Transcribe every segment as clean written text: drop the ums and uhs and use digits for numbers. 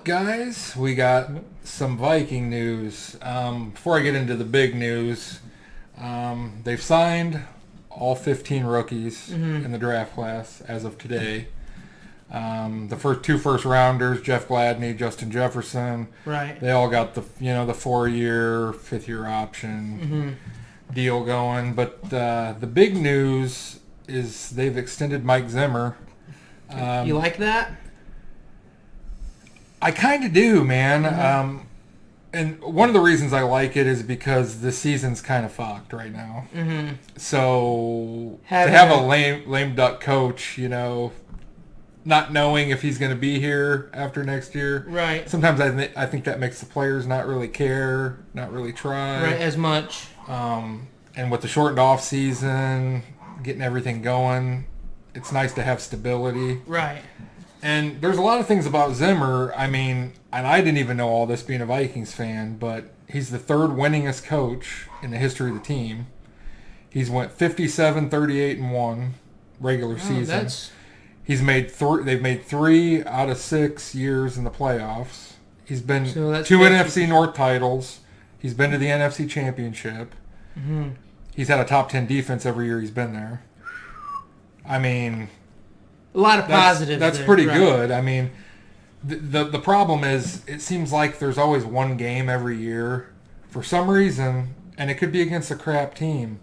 guys? We got some Viking news. Before I get into the big news, they've signed all 15 rookies in the draft class as of today. The two first rounders, Jeff Gladney, Justin Jefferson. Right. They all got the 4-year, 5th-year option deal going. But the big news is they've extended Mike Zimmer. You like that? I kind of do, man. And one of the reasons I like it is because the season's kind of fucked right now. So to have a lame duck coach, not knowing if he's going to be here after next year. Right. Sometimes I think that makes the players not really care, not really try. Right, as much. And with the shortened off season, getting everything going, it's nice to have stability. Right. And there's a lot of things about Zimmer. I mean, and I didn't even know all this being a Vikings fan, but he's the third winningest coach in the history of the team. He's went 57, 38, and 1 regular season. He's made they've made 3 out of 6 years in the playoffs. He's been 2 NFC North titles. He's been to the NFC Championship. He's had a top 10 defense every year he's been there. I mean, a lot of positives. That's pretty good. I mean, the problem is it seems like there's always one game every year for some reason, and it could be against a crap team.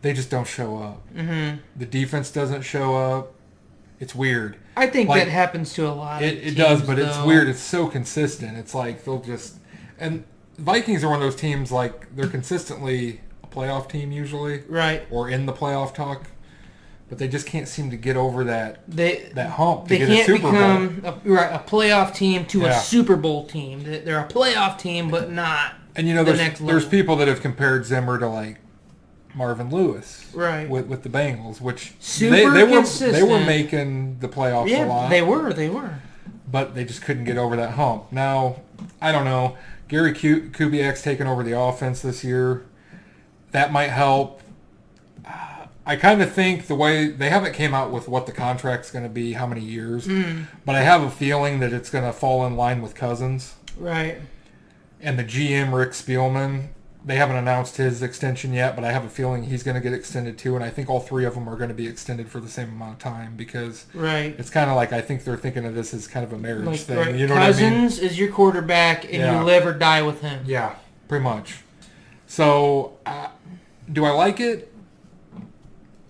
They just don't show up. The defense doesn't show up. It's weird. I think that happens to a lot of teams. It does, but it's weird. It's so consistent. It's like they'll just... And Vikings are one of those teams, like, they're consistently a playoff team usually. Right. Or in the playoff talk. But they just can't seem to get over that hump to they get can't a Super become Bowl. a playoff team to a Super Bowl team. They're a playoff team, but not and there's people that have compared Zimmer to, like, Marvin Lewis, right, with the Bengals, which they were making the playoffs a lot. They were, but they just couldn't get over that hump. Now, I don't know. Gary Kubiak's taken over the offense this year. That might help. I kind of think the way they haven't came out with what the contract's going to be, how many years, but I have a feeling that it's going to fall in line with Cousins, right? And the GM Rick Spielman. They haven't announced his extension yet, but I have a feeling he's going to get extended too, and I think all 3 of them are going to be extended for the same amount of time because it's kind of like I think they're thinking of this as kind of a marriage thing. Right. You know Cousins what I mean? is your quarterback, and you live or die with him. Yeah, pretty much. So, do I like it?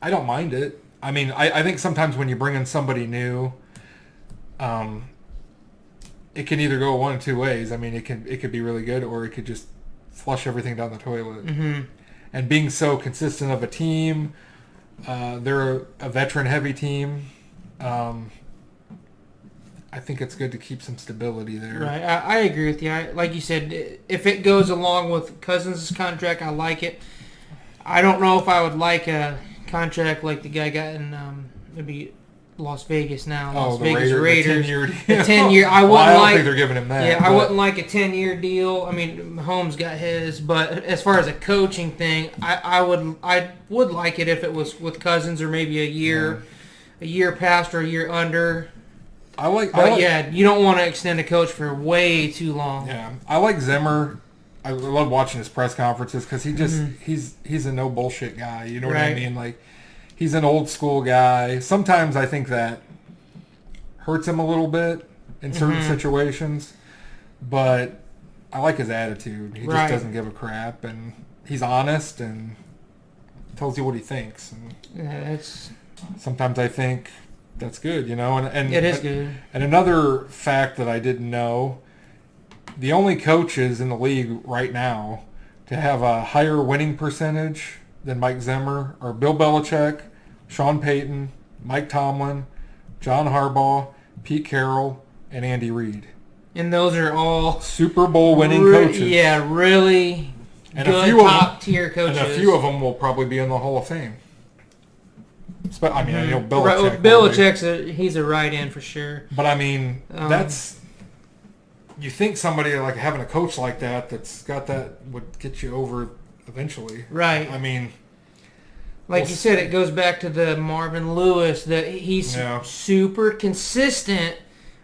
I don't mind it. I mean, I think sometimes when you bring in somebody new, it can either go one of 2 ways. I mean, it could be really good, or it could just flush everything down the toilet. And being so consistent of a team, they're a veteran-heavy team. I think it's good to keep some stability there. Right, I agree with you. Like you said, if it goes along with Cousins' contract, I like it. I don't know if I would like a contract like the guy got in maybe Las Vegas now. Las Vegas Raiders. The 10-year. I don't think they're giving him that. Yeah, I wouldn't like a 10-year deal. I mean, Mahomes got his, but as far as a coaching thing, I would like it if it was with Cousins or maybe a year past or a year under. You don't want to extend a coach for way too long. Yeah, I like Zimmer. I love watching his press conferences because he just he's a no bullshit guy. You know what I mean? Like. He's an old school guy. Sometimes I think that hurts him a little bit in certain situations, but I like his attitude. He just doesn't give a crap, and he's honest and tells you what he thinks. And sometimes I think that's good, And it is good. And another fact that I didn't know: the only coaches in the league right now to have a higher winning percentage than Mike Zimmer are Bill Belichick, Sean Payton, Mike Tomlin, John Harbaugh, Pete Carroll, and Andy Reid. And those are all Super Bowl winning coaches. Yeah, really good top-tier coaches. And a few of them will probably be in the Hall of Fame. I mean, Belichick. Belichick's he's a right-in for sure. But, I mean, that's... You think somebody like having a coach like that's got that would get you over eventually. Right. I mean... Like you said, it goes back to the Marvin Lewis, that he's super consistent,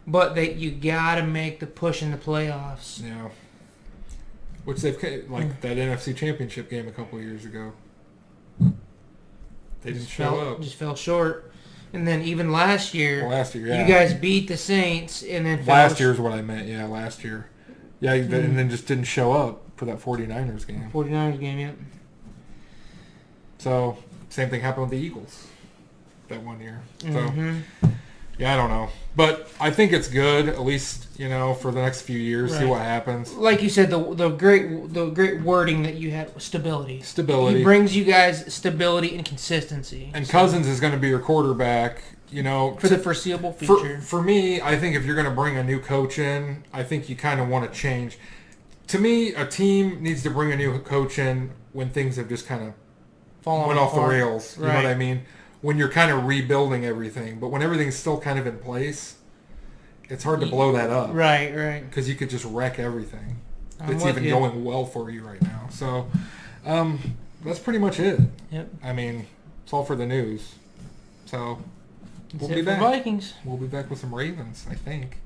but you got to make the push in the playoffs. Yeah. Which they've, like that NFC Championship game a couple of years ago. They didn't show up. Just fell short. And then even last year, yeah. you guys beat the Saints, and then last year is what I meant. Yeah, last year. Yeah, and then just didn't show up for that 49ers game. 49ers game, yep. So, same thing happened with the Eagles that one year. So, yeah, I don't know. But I think it's good, at least, for the next few years, see what happens. Like you said, the great wording that you had was stability. Stability. He brings you guys stability and consistency. And Cousins is going to be your quarterback, for the foreseeable future. For me, I think if you're going to bring a new coach in, I think you kind of want to change. To me, a team needs to bring a new coach in when things have just kind of went off the rails. You know what I mean? When you're kind of rebuilding everything. But when everything's still kind of in place, it's hard to blow that up. Right. Because you could just wreck everything. It's even going well for you right now. So, that's pretty much it. Yep. I mean, it's all for the news. So, we'll be back. Vikings. We'll be back with some Ravens, I think.